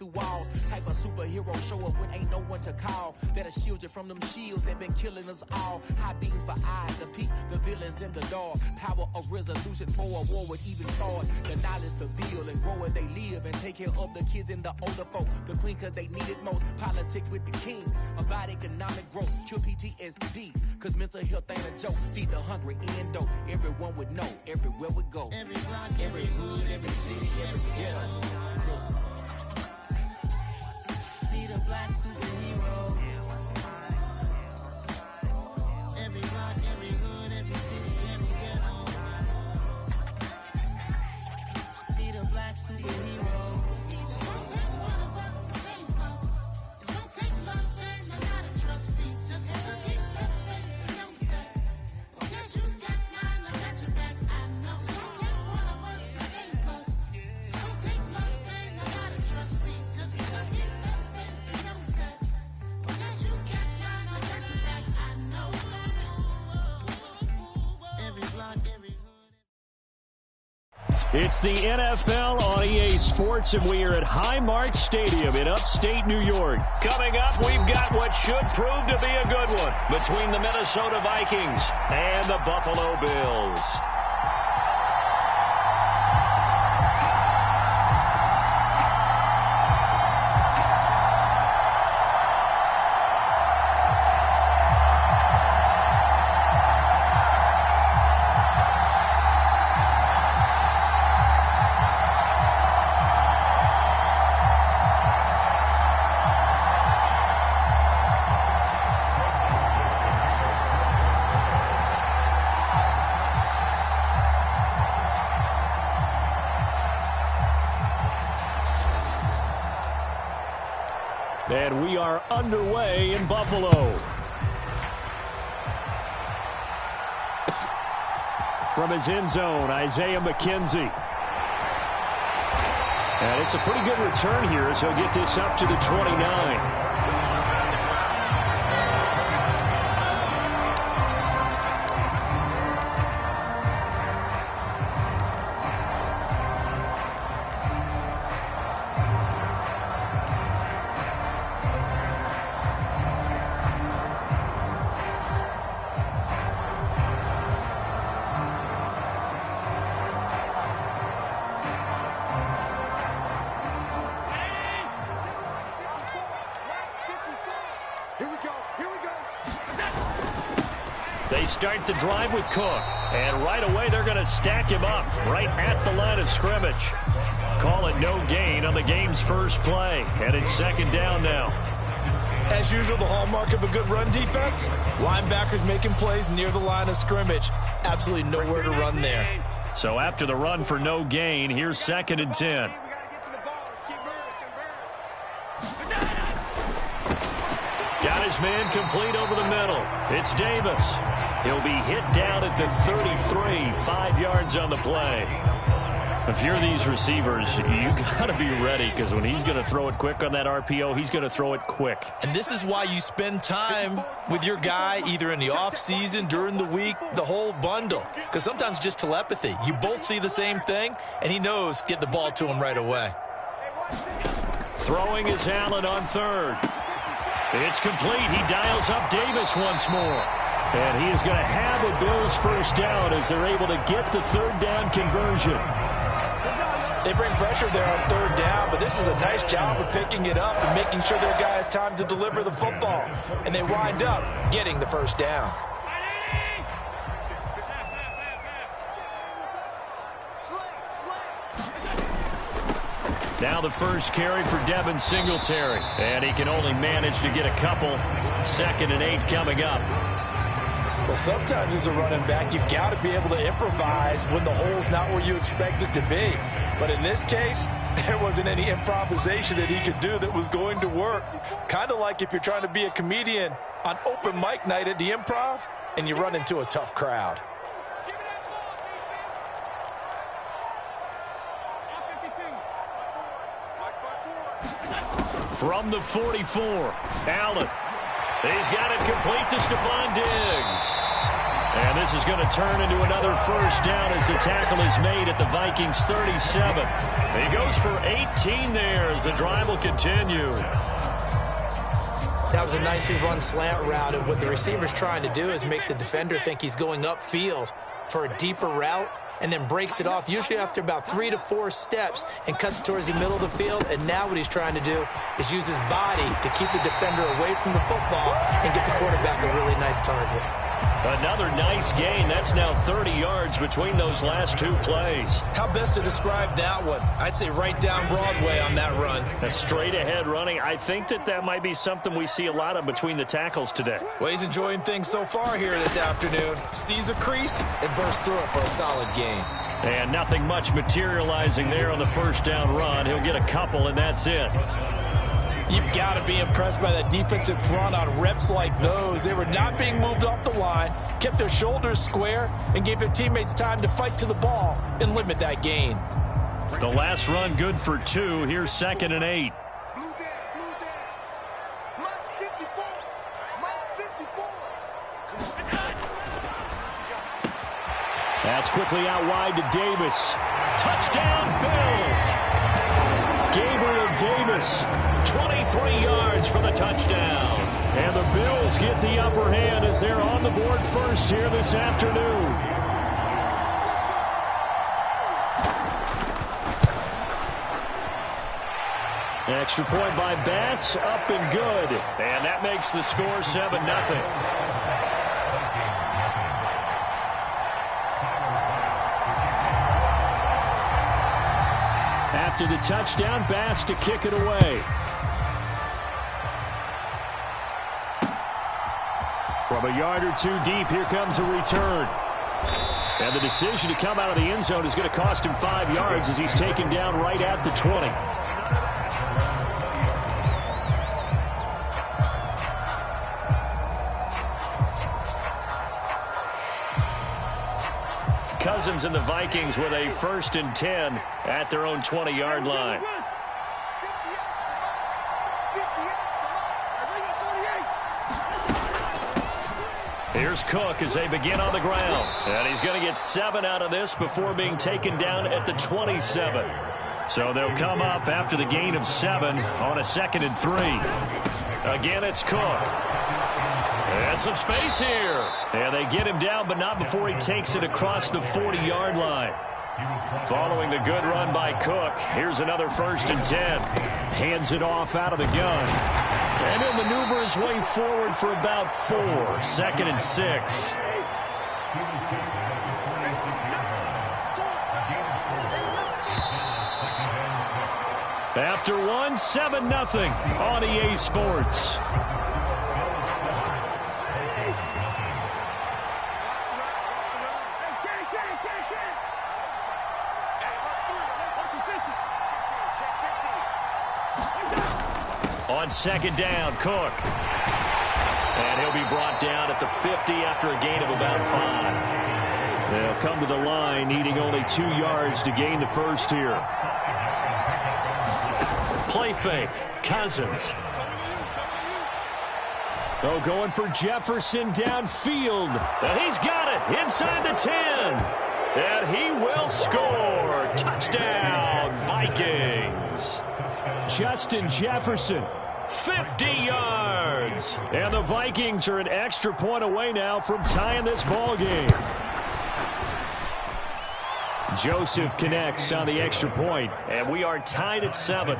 through walls. Type of superhero show up when ain't no one to call. That'll shield you from them shields that been killing us all. High beams for eyes to peek the villains in the dark. Power of resolution for a war would even start. The knowledge to build and grow where they live and take care of the kids and the older folk. The queen cause they need it most. Politics with the kings. About economic growth. Cure PTSD. Cause mental health ain't a joke. Feed the hungry and dope. Everyone would know. Everywhere we go. Every block, every hood, every city, every ghetto. Be the black superhero. Every block, every hood, every city, every ghetto. Be the black superhero. It's gonna take one of us to save us. It's gonna take love and a lot of trust me. Just gotta keep that faith and know that. Because you got mine, I got your back, I know. It's gonna take one of us to save us. It's gonna take love and a lot of trust me. Just gotta keep that faith and know that. Because you got mine, I got your back, I know. Every block, every hood. It's the NFL on EA Sports, and we are at Highmark Stadium in upstate New York. Coming up, we've got what should prove to be a good one between the Minnesota Vikings and the Buffalo Bills. And we are underway in Buffalo. From his end zone, Isaiah McKenzie. And it's a pretty good return here as he'll get this up to the 29. They start the drive with Cook, and right away they're going to stack him up right at the line of scrimmage. Call it no gain on the game's first play, and it's second down now. As usual, the hallmark of a good run defense, linebackers making plays near the line of scrimmage. Absolutely nowhere to run there. So after the run for no gain, here's 2nd and 10. Got his man complete over the middle. It's Davis. He'll be hit down at the 33, 5 yards on the play. If you're these receivers, you got to be ready, because when he's going to throw it quick on that RPO, he's going to throw it quick. And this is why you spend time with your guy either in the offseason, during the week, the whole bundle. Because sometimes just telepathy. You both see the same thing, and he knows get the ball to him right away. Throwing is Allen on 3rd. It's complete. He dials up Davis once more. And he is going to have a Bills first down as they're able to get the 3rd down conversion. They bring pressure there on 3rd down, but this is a nice job of picking it up and making sure their guy has time to deliver the football. And they wind up getting the first down. Now the first carry for Devin Singletary. And he can only manage to get a couple. 2nd and 8 coming up. Well, sometimes as a running back, you've got to be able to improvise when the hole's not where you expect it to be. But in this case, there wasn't any improvisation that he could do that was going to work. Kind of like if you're trying to be a comedian on open mic night at the Improv and you run into a tough crowd. From the 44, Allen. He's got it complete to Stephon Diggs. And this is going to turn into another first down as the tackle is made at the Vikings 37. He goes for 18 there as the drive will continue. That was a nicely run slant route, and what the receiver's trying to do is make the defender think he's going upfield for a deeper route, and then breaks it off, usually after about 3 to 4 steps, and cuts towards the middle of the field. And now what he's trying to do is use his body to keep the defender away from the football and get the quarterback a really nice target. Another nice gain. That's now 30 yards between those last two plays. How best to describe that one? I'd say right down Broadway on that run. A straight-ahead running. I think that might be something we see a lot of between the tackles today. Well, he's enjoying things so far here this afternoon. Sees a crease and bursts through it for a solid gain. And nothing much materializing there on the first down run. He'll get a couple, and that's it. You've got to be impressed by that defensive front on reps like those. They were not being moved off the line, kept their shoulders square, and gave their teammates time to fight to the ball and limit that gain. The last run good for 2. Here's 2nd and 8. That's quickly out wide to Davis. Touchdown, Bills! Gabriel Davis, 23 yards for the touchdown. And the Bills get the upper hand as they're on the board first here this afternoon. Extra point by Bass, up and good. And that makes the score 7-0. After the touchdown, Bass to kick it away. From a yard or 2 deep, here comes a return. And the decision to come out of the end zone is going to cost him 5 yards as he's taken down right at the 20. Cousins and the Vikings with a 1st and 10 at their own 20-yard line. Here's Cook as they begin on the ground. And he's going to get 7 out of this before being taken down at the 27. So they'll come up after the gain of 7 on a 2nd and 3. Again, it's Cook. And some space here. And they get him down, but not before he takes it across the 40-yard line. Following the good run by Cook, here's another 1st and 10. Hands it off out of the gun. And he'll maneuver his way forward for about 4. 2nd and 6. After 1, 7-0 on EA Sports. On 2nd down, Cook. And he'll be brought down at the 50 after a gain of about 5. They'll come to the line needing only 2 yards to gain the first here. Play fake, Cousins. Oh, going for Jefferson downfield. And he's got it inside the 10. And he will score. Touchdown, Vikings. Justin Jefferson, 50 yards. And the Vikings are an extra point away now from tying this ball game. Joseph connects on the extra point, and we are tied at 7.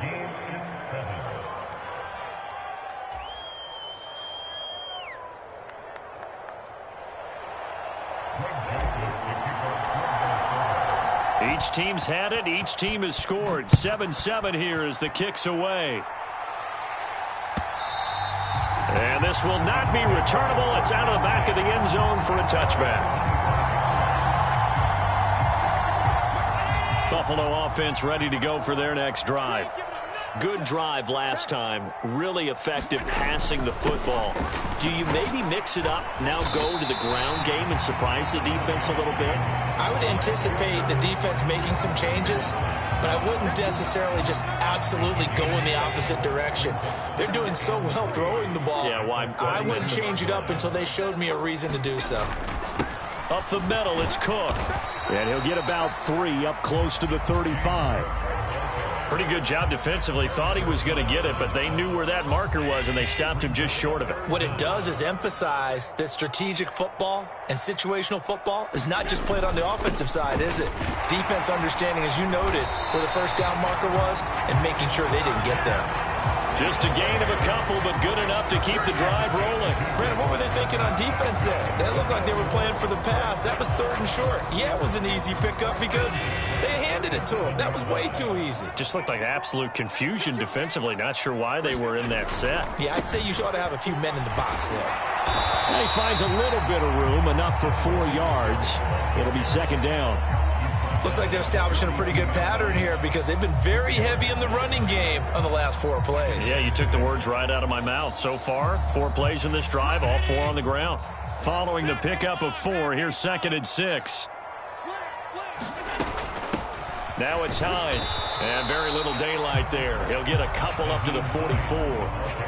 Each team's had it. Each team has scored. 7-7 here as the kick's away. And this will not be returnable. It's out of the back of the end zone for a touchback. Buffalo offense ready to go for their next drive. Good drive last time. Really effective passing the football. Do you maybe mix it up, now go to the ground game and surprise the defense a little bit? I would anticipate the defense making some changes, but I wouldn't necessarily just absolutely go in the opposite direction. They're doing so well throwing the ball. Yeah, why I wouldn't change it up until they showed me a reason to do so. Up the middle, it's Cook. And he'll get about 3 up close to the 35. Pretty good job defensively. Thought he was going to get it, but they knew where that marker was, and they stopped him just short of it. What it does is emphasize that strategic football and situational football is not just played on the offensive side, is it? Defense understanding, as you noted, where the first down marker was and making sure they didn't get there. Just a gain of a couple, but good enough to keep the drive rolling. Brandon, what were they thinking on defense there? They looked like they were playing for the pass. That was 3rd and short. Yeah, it was an easy pickup because they handed it to him. That was way too easy. Just looked like absolute confusion defensively. Not sure why they were in that set. Yeah, I'd say you ought to have a few men in the box there. And he finds a little bit of room, enough for 4 yards. It'll be 2nd down. Looks like they're establishing a pretty good pattern here because they've been very heavy in the running game on the last 4 plays. Yeah, you took the words right out of my mouth. So far, 4 plays in this drive, all 4 on the ground. Following the pickup of 4, here's 2nd and 6. Now it's Hines, and very little daylight there. He'll get a couple up to the 44.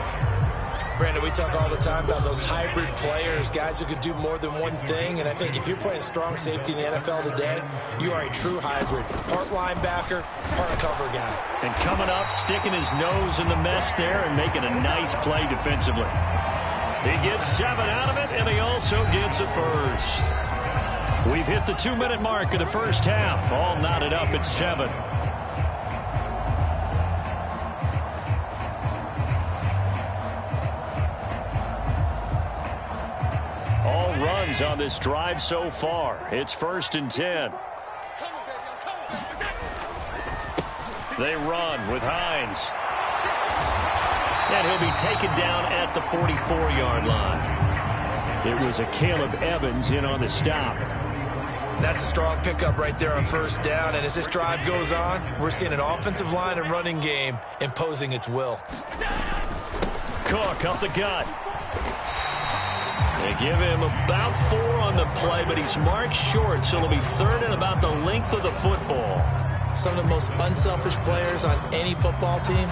Brandon, we talk all the time about those hybrid players, guys who could do more than one thing, and I think if you're playing strong safety in the NFL today, you are a true hybrid. Part linebacker, part cover guy. And coming up, sticking his nose in the mess there and making a nice play defensively. He gets 7 out of it, and he also gets a first. We've hit the 2-minute mark of the first half. All knotted up at 7. All runs on this drive so far. It's 1st and 10. They run with Hines. And he'll be taken down at the 44-yard line. It was a Caleb Evans in on the stop. That's a strong pickup right there on 1st down. And as this drive goes on, we're seeing an offensive line and running game imposing its will. Cook up the gut. They give him about 4 on the play, but he's marked short, so it'll be 3rd and about the length of the football. Some of the most unselfish players on any football team,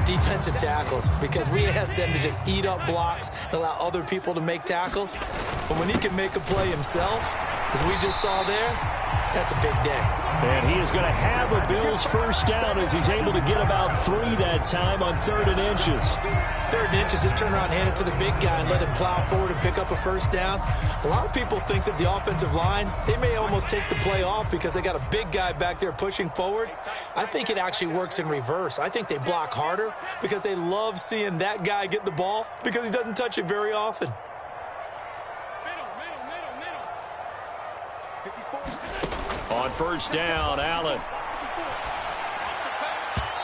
defensive tackles, because we ask them to just eat up blocks and allow other people to make tackles. But when he can make a play himself, as we just saw there, that's a big day. And he is going to have a Bills first down as he's able to get about 3 that time on 3rd and inches. 3rd and inches, just turn around and hand it to the big guy and let him plow forward and pick up a first down. A lot of people think that the offensive line, they may almost take the play off because they got a big guy back there pushing forward. I think it actually works in reverse. I think they block harder because they love seeing that guy get the ball because he doesn't touch it very often. On 1st down, Allen.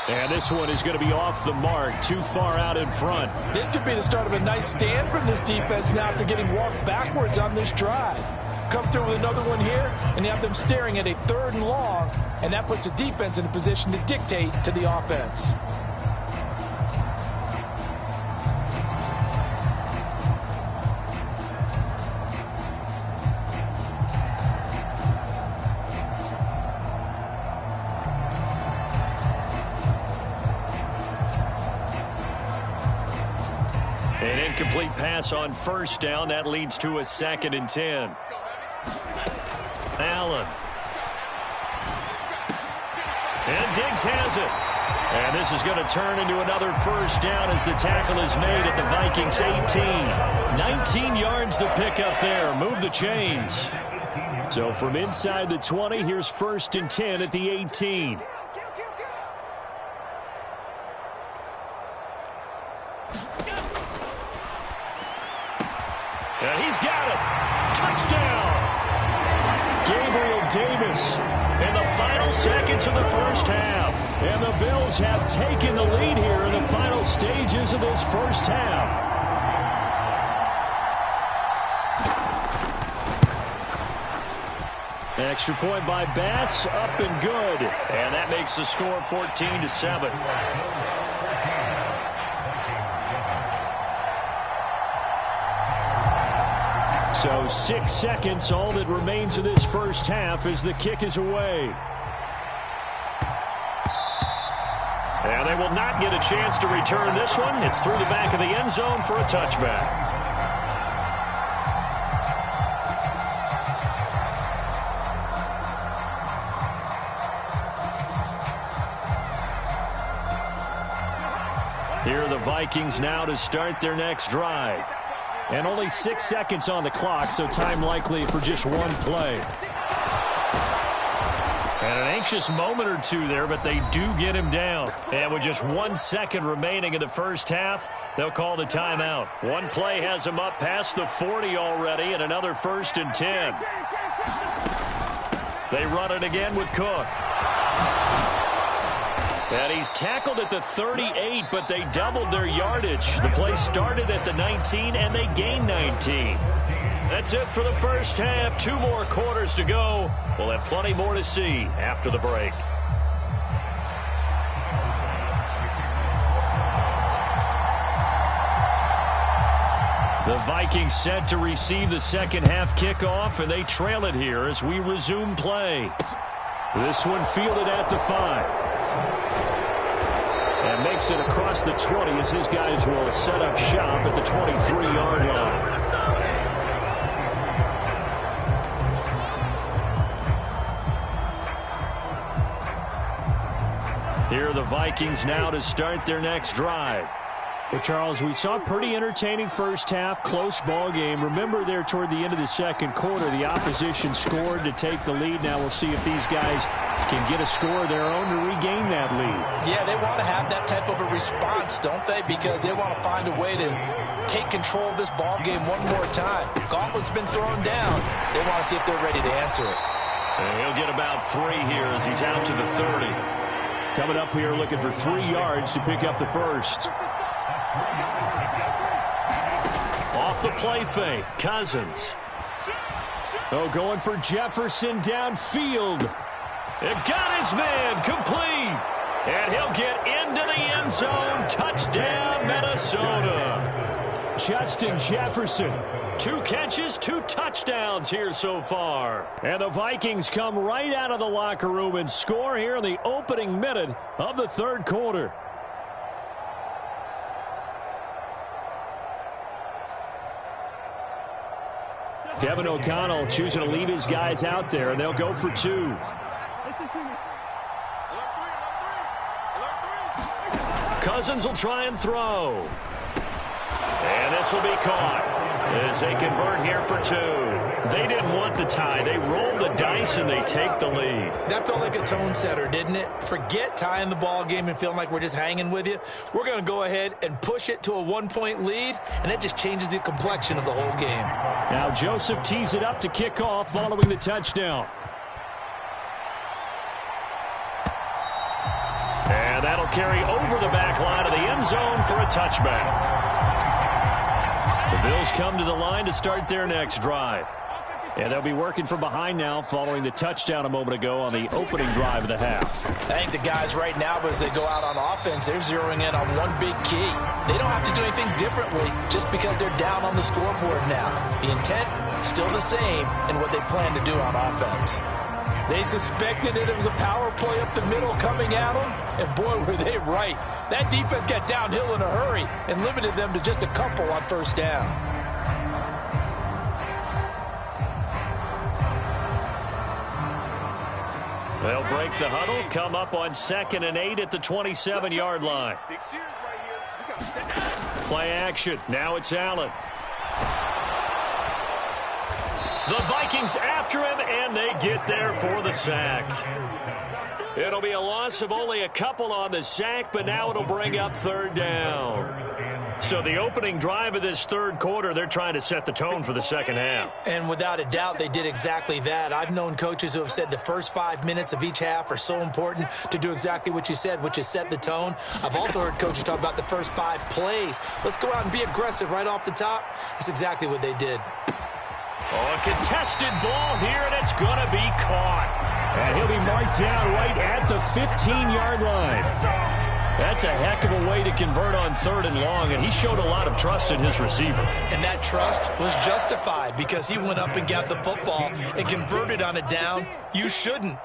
And this one is going to be off the mark, too far out in front. This could be the start of a nice stand from this defense now after getting walked backwards on this drive. Come through with another one here, and you have them staring at a 3rd and long, and that puts the defense in a position to dictate to the offense. An incomplete pass on 1st down. That leads to a 2nd and 10. Allen. And Diggs has it. And this is going to turn into another first down as the tackle is made at the Vikings 18. 19 yards to pick up there. Move the chains. So from inside the 20, here's 1st and 10 at the 18. And he's got it. Touchdown. Gabriel Davis in the final seconds of the first half. And the Bills have taken the lead here in the final stages of this first half. Extra point by Bass, up and good. And that makes the score 14-7. So 6 seconds, all that remains of this first half as the kick is away. And they will not get a chance to return this one. It's through the back of the end zone for a touchback. Here are the Vikings now to start their next drive. And only 6 seconds on the clock, so time likely for just one play. And an anxious moment or two there, but they do get him down. And with just 1 second remaining in the first half, they'll call the timeout. One play has him up past the 40 already, and another 1st and 10. They run it again with Cook. And he's tackled at the 38, but they doubled their yardage. The play started at the 19, and they gained 19. That's it for the first half. 2 more quarters to go. We'll have plenty more to see after the break. The Vikings set to receive the second half kickoff, and they trail it here as we resume play. This one fielded at the 5. And makes it across the 20 as his guys will set up shop at the 23-yard line. Here are the Vikings now to start their next drive. Well, Charles, we saw a pretty entertaining first half, close ball game. Remember there toward the end of the second quarter, the opposition scored to take the lead. Now we'll see if these guys can get a score of their own to regain that lead. Yeah, they want to have that type of a response, don't they? Because they want to find a way to take control of this ball game one more time. Gauntlet's been thrown down. They want to see if they're ready to answer it. And he'll get about 3 here as he's out to the 30. Coming up here looking for 3 yards to pick up the first. Off the play fake, Cousins. Oh, going for Jefferson downfield. It got his man complete. And he'll get into the end zone. Touchdown, Minnesota. Justin Jefferson. 2 catches, 2 touchdowns here so far. And the Vikings come right out of the locker room and score here in the opening minute of the third quarter. Kevin O'Connell choosing to leave his guys out there, and they'll go for 2. Cousins will try and throw. And this will be caught as they convert here for 2. They didn't want the tie. They roll the dice and they take the lead. That felt like a tone setter, didn't it? Forget tying the ball game and feeling like we're just hanging with you. We're going to go ahead and push it to a 1-point lead, and that just changes the complexion of the whole game. Now Joseph tees it up to kick off following the touchdown. And that'll carry over the back line of the end zone for a touchback. The Bills come to the line to start their next drive. And they'll be working from behind now following the touchdown a moment ago on the opening drive of the half. I think the guys right now, as they go out on offense, they're zeroing in on one big key. They don't have to do anything differently just because they're down on the scoreboard now. The intent, still the same in what they plan to do on offense. They suspected that it was a power play up the middle coming at them, and boy, were they right. That defense got downhill in a hurry and limited them to just a couple on first down. They'll break the huddle, come up on 2nd and 8 at the 27-yard line. Play action. Now it's Allen. The Vikings after him, and they get there for the sack. It'll be a loss of only a couple on the sack, but now it'll bring up 3rd down. So the opening drive of this third quarter, they're trying to set the tone for the second half. And without a doubt, they did exactly that. I've known coaches who have said the first 5 minutes of each half are so important to do exactly what you said, which is set the tone. I've also heard coaches talk about the first 5 plays. Let's go out and be aggressive right off the top. That's exactly what they did. Oh, a contested ball here, and it's going to be caught. And he'll be marked down right at the 15-yard line. That's a heck of a way to convert on 3rd and long, and he showed a lot of trust in his receiver. And that trust was justified because he went up and got the football and converted on a down. You shouldn't.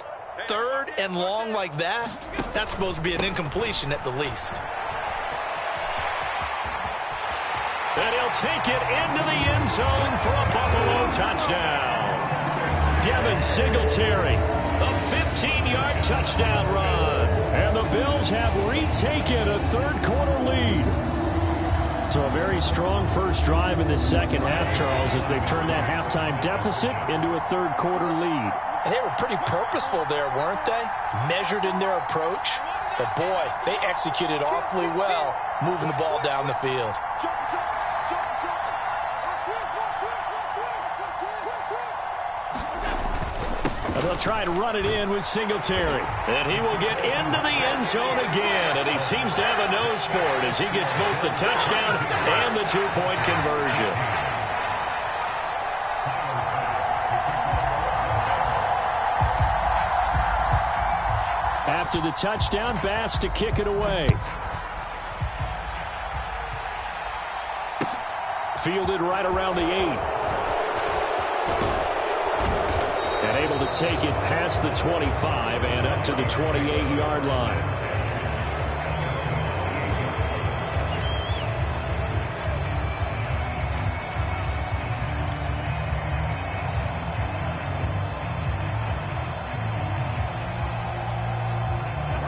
3rd and long like that, that's supposed to be an incompletion at the least. And he'll take it into the end zone for a Buffalo touchdown. Devin Singletary, a 15-yard touchdown run. And the Bills have retaken a third-quarter lead. So a very strong first drive in the second half, Charles, as they've turned that halftime deficit into a third-quarter lead. And they were pretty purposeful there, weren't they? Measured in their approach. But, boy, they executed awfully well moving the ball down the field. And they'll try to run it in with Singletary. And he will get into the end zone again. And he seems to have a nose for it as he gets both the touchdown and the two-point conversion. After the touchdown, Bass to kick it away. Fielded right around the 8. And able to take it past the 25 and up to the 28-yard line.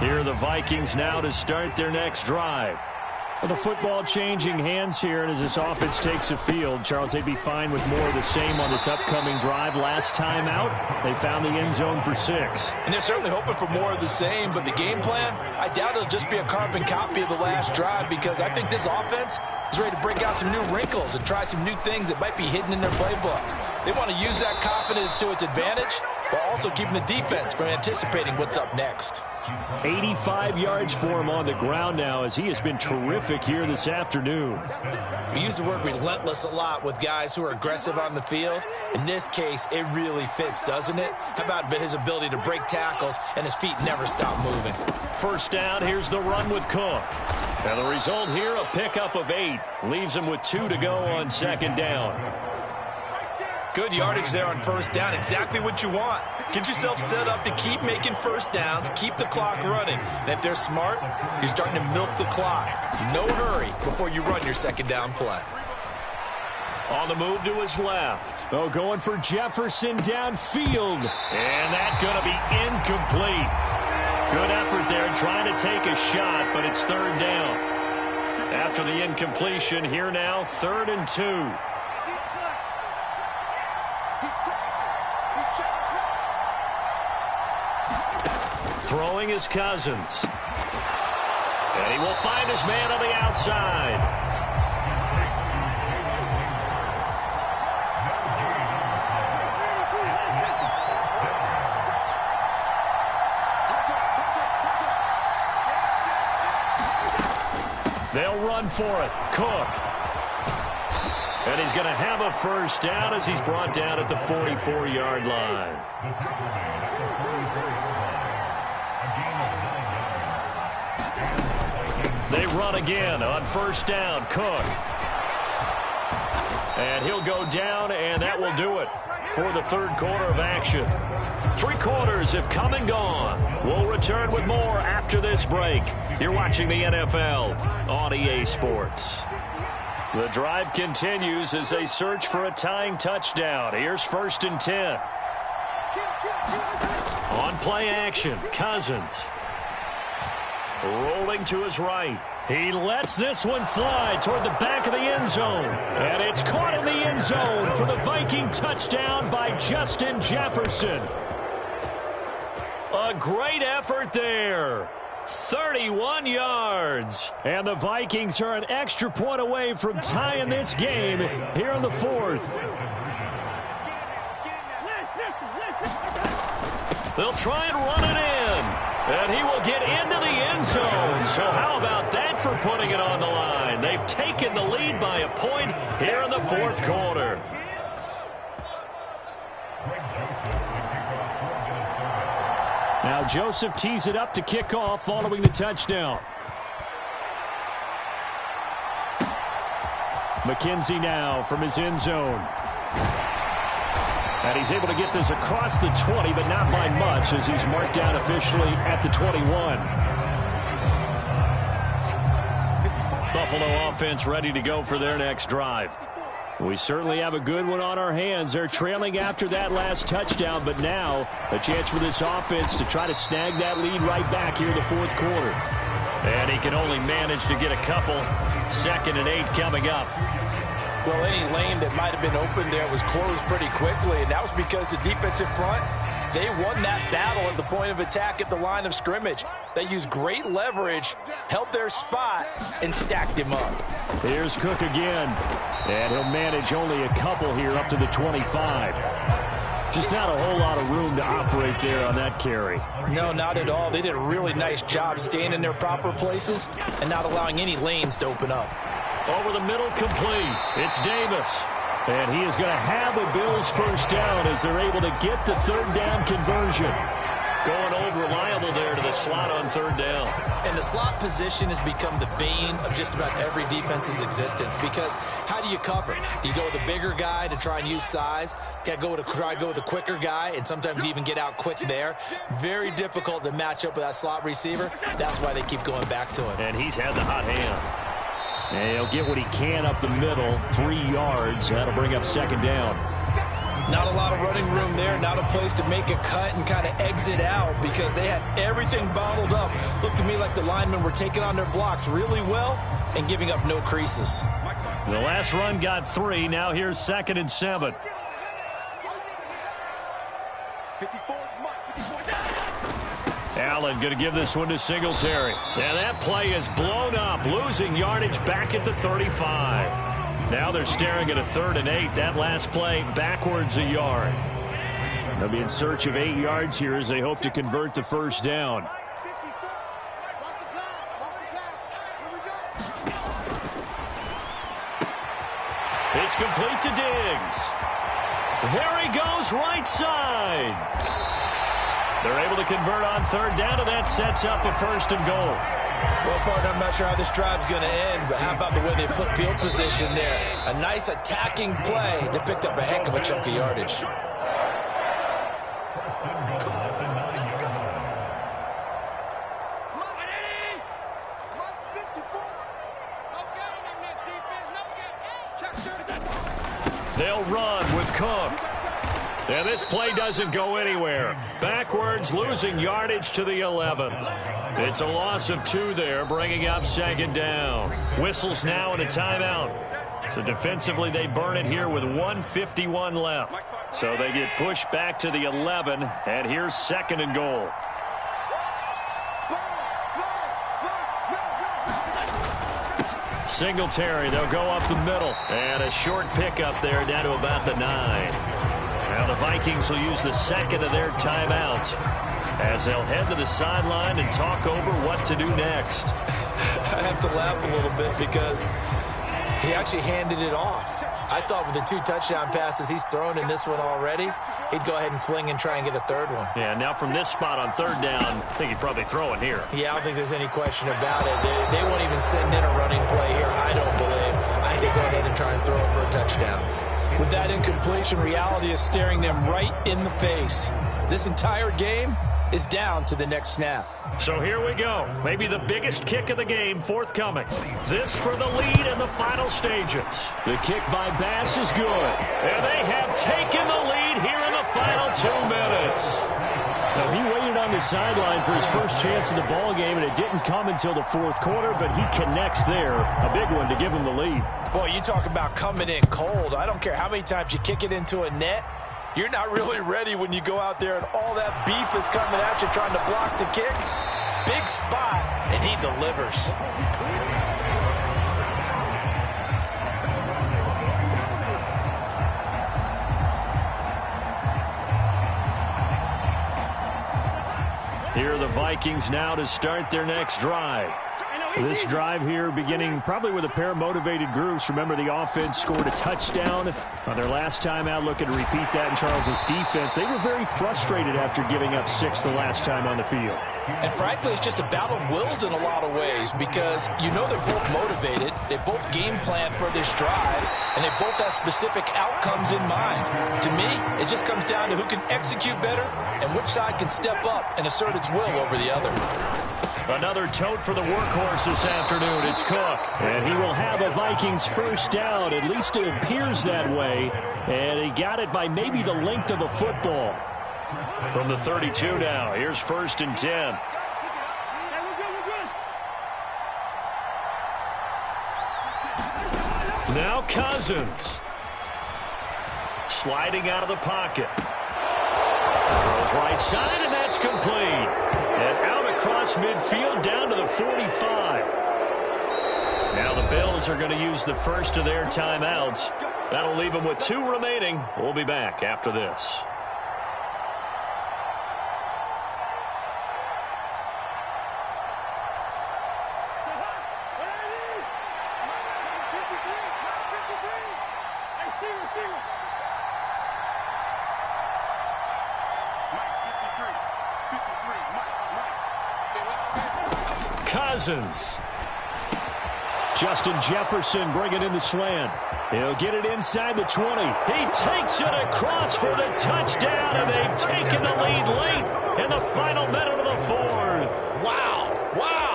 Here are the Vikings now to start their next drive. Well, the football changing hands here, and as this offense takes the field, Charles, they'd be fine with more of the same on this upcoming drive. Last time out, they found the end zone for 6. And they're certainly hoping for more of the same, but the game plan, I doubt it'll just be a carbon copy of the last drive, because I think this offense is ready to break out some new wrinkles and try some new things that might be hidden in their playbook. They want to use that confidence to its advantage while also keeping the defense from anticipating what's up next. 85 yards for him on the ground now, as he has been terrific here this afternoon. We use the word relentless a lot with guys who are aggressive on the field. In this case, it really fits, doesn't it? How about his ability to break tackles and his feet never stop moving? First down, here's the run with Cook. And the result here, a pickup of 8. Leaves him with 2 to go on second down. Good yardage there on first down. Exactly what you want. Get yourself set up to keep making first downs, keep the clock running. And if they're smart, you're starting to milk the clock. No hurry before you run your second down play. On the move to his left. Oh, going for Jefferson downfield. And that's going to be incomplete. Good effort there trying to take a shot, but it's third down. After the incompletion, here now, 3rd and 2. Throwing is Cousins. And he will find his man on the outside. They'll run for it. Cook. And he's going to have a first down as he's brought down at the 44-yard line. They run again on first down. Cook. And he'll go down, and that will do it for the third quarter of action. 3 quarters have come and gone. We'll return with more after this break. You're watching the NFL on EA Sports. The drive continues as they search for a tying touchdown. Here's 1st and 10. On play action, Cousins. Rolling to his right. He lets this one fly toward the back of the end zone. And it's caught in the end zone for the Viking touchdown by Justin Jefferson. A great effort there. 31 yards. And the Vikings are an extra point away from tying this game here in the 4th. They'll try and run it in. And he will get into the end zone. So how about that for putting it on the line? They've taken the lead by a point here in the 4th quarter. Now Joseph tees it up to kick off following the touchdown. McKenzie now from his end zone. And he's able to get this across the 20, but not by much as he's marked down officially at the 21. Buffalo offense ready to go for their next drive. We certainly have a good one on our hands. They're trailing after that last touchdown, but now a chance for this offense to try to snag that lead right back here in the fourth quarter. And he can only manage to get a couple. 2nd and 8 coming up. Well, any lane that might have been open there was closed pretty quickly, and that was because the defensive front, they won that battle at the point of attack at the line of scrimmage. They used great leverage, held their spot, and stacked him up. Here's Cook again, and he'll manage only a couple here up to the 25. Just not a whole lot of room to operate there on that carry. No, not at all. They did a really nice job staying in their proper places and not allowing any lanes to open up. Over the middle, complete. It's Davis. And he is going to have a Bills first down as they're able to get the 3rd down conversion. Going old reliable there to the slot on 3rd down. And the slot position has become the bane of just about every defense's existence, because how do you cover? Do you go with a bigger guy to try and use size? Got to try to go with a quicker guy, and sometimes you even get out quick there. Very difficult to match up with that slot receiver. That's why they keep going back to him. And he's had the hot hand. And he'll get what he can up the middle, 3 yards. That'll bring up 2nd down. Not a lot of running room there, not a place to make a cut and kind of exit out, because they had everything bottled up. Looked to me like the linemen were taking on their blocks really well and giving up no creases. The last run got 3. Now here's 2nd and 7. Allen going to give this one to Singletary. And that play is blown up, losing yardage back at the 35. Now they're staring at a 3rd and 8. That last play backwards a yard. They'll be in search of 8 yards here as they hope to convert the first down. It's complete to Diggs. There he goes, right side. They're able to convert on 3rd down, and that sets up a 1st and goal. Well, partner, I'm not sure how this drive's going to end, but how about the way they flip field position there? A nice attacking play that picked up a heck of a chunk of yardage. They'll run with Cook. And this play doesn't go anywhere. Backwards, losing yardage to the 11. It's a loss of 2 there, bringing up 2nd down. Whistles now and a timeout. So defensively, they burn it here with 1:51 left. So they get pushed back to the 11, and here's 2nd and goal. Singletary, they'll go up the middle. And a short pickup there down to about the 9. Now the Vikings will use the 2nd of their timeouts as they'll head to the sideline and talk over what to do next. I have to laugh a little bit because he actually handed it off. I thought with the 2 touchdown passes he's thrown in this one already, he'd go ahead and fling and try and get a 3rd one. Yeah, now from this spot on 3rd down, I think he'd probably throw it here. Yeah, I don't think there's any question about it. They won't even send in a running play here, I don't believe. I think they go ahead and try and throw it for a touchdown. With that incompletion, reality is staring them right in the face. This entire game is down to the next snap. So here we go. Maybe the biggest kick of the game forthcoming. This for the lead in the final stages. The kick by Bass is good. And they have taken the lead here in the final 2 minutes. So he waited on the sideline for his first chance in the ball game, and it didn't come until the 4th quarter, but he connects there. A big one to give him the lead. Boy, you talk about coming in cold. I don't care how many times you kick it into a net. You're not really ready when you go out there and all that beef is coming at you trying to block the kick. Big spot, and he delivers. Here are the Vikings now to start their next drive. This drive here beginning probably with a pair of motivated groups. Remember, the offense scored a touchdown on their last time out, looking to repeat that in Charles's defense. They were very frustrated after giving up 6 the last time on the field. And frankly, it's just a battle of wills in a lot of ways, because you know they're both motivated, they both game plan for this drive, and they both have specific outcomes in mind. To me, it just comes down to who can execute better and which side can step up and assert its will over the other. Another tote for the workhorse this afternoon. It's Cook. And he will have a Vikings first down. At least it appears that way. And he got it by maybe the length of a football. From the 32 now. Here's 1st and 10. Now Cousins. Sliding out of the pocket. Throws right side, and that's complete. And out across midfield down to the 45. Now the Bills are going to use the first of their timeouts. That'll leave them with 2 remaining. We'll be back after this. Cousins. Justin Jefferson bringing in the slant. He'll get it inside the 20. He takes it across for the touchdown, and they've taken the lead late in the final minute of the 4th. Wow. Wow.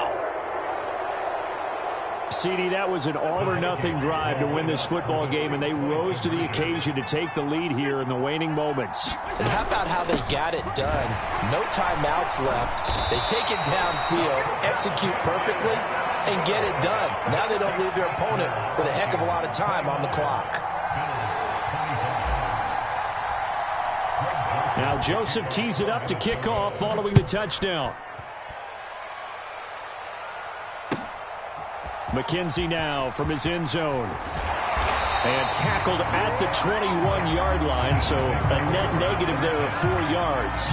CD, that was an all-or-nothing drive to win this football game, and they rose to the occasion to take the lead here in the waning moments. And how about how they got it done? No timeouts left. They take it downfield, execute perfectly, and get it done. Now they don't leave their opponent with a heck of a lot of time on the clock. Now Joseph tees it up to kick off following the touchdown. McKenzie now from his end zone. And tackled at the 21-yard line, so a net negative there of 4 yards.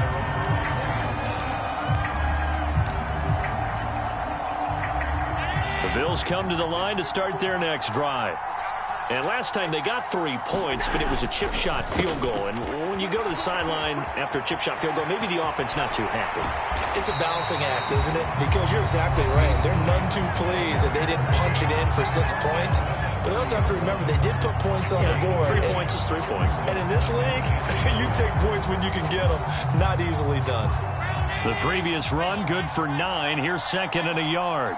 The Bills come to the line to start their next drive. And last time they got 3 points, but it was a chip shot field goal. And when you go to the sideline after a chip shot field goal, maybe the offense not too happy. It's a balancing act, isn't it? Because you're exactly right. They're none too pleased that they didn't punch it in for 6 points. But they also have to remember they did put points on the board. 3 points is 3 points. And in this league, you take points when you can get them. Not easily done. The previous run, good for 9. Here's 2nd and a yard.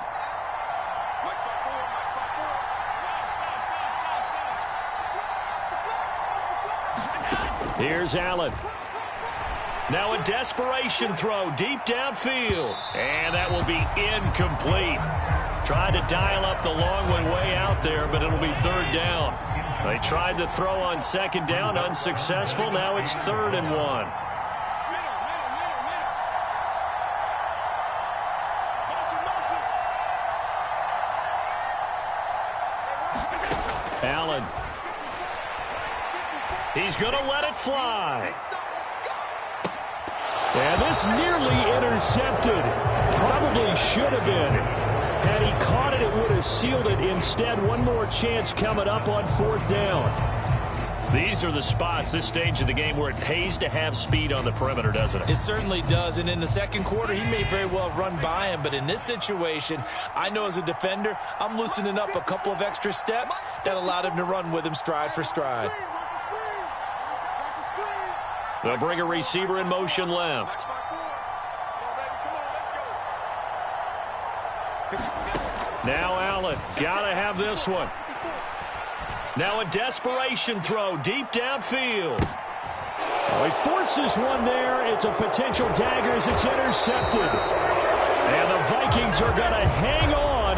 Here's Allen. Now a desperation throw deep downfield. And that will be incomplete. Tried to dial up the long one way out there, but it'll be 3rd down. They tried to throw on 2nd down, unsuccessful. Now it's 3rd and 1. Allen. He's going to let it fly. And this nearly intercepted. Probably should have been. Had he caught it, it would have sealed it. Instead, one more chance coming up on 4th down. These are the spots, this stage of the game, where it pays to have speed on the perimeter, doesn't it? It certainly does. And in the second quarter, he may very well run by him. But in this situation, I know as a defender, I'm loosening up a couple of extra steps that allowed him to run with him stride for stride. They'll bring a receiver in motion left. Now Allen, gotta have this one. Now a desperation throw deep downfield. Well, he forces one there. It's a potential dagger as it's intercepted. And the Vikings are going to hang on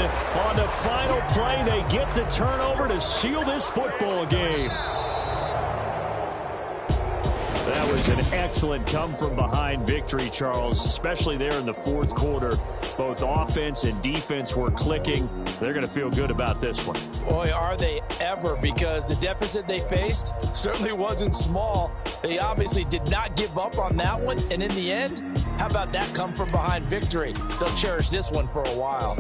the final play. They get the turnover to seal this football game. That was an excellent come-from-behind victory, Charles, especially there in the 4th quarter. Both offense and defense were clicking. They're going to feel good about this one. Boy, are they ever, because the deficit they faced certainly wasn't small. They obviously did not give up on that one, and in the end, how about that come-from-behind victory? They'll cherish this one for a while.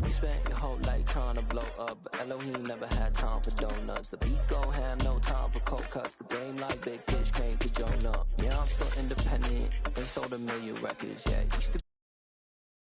Respect, yo. whole life trying to blow up, but Elohim never had time for donuts. The beat gon' have no time for cold cuts. The game like Big Fish came to join up. Yeah, I'm still independent. They sold 1 million records. Yeah, used to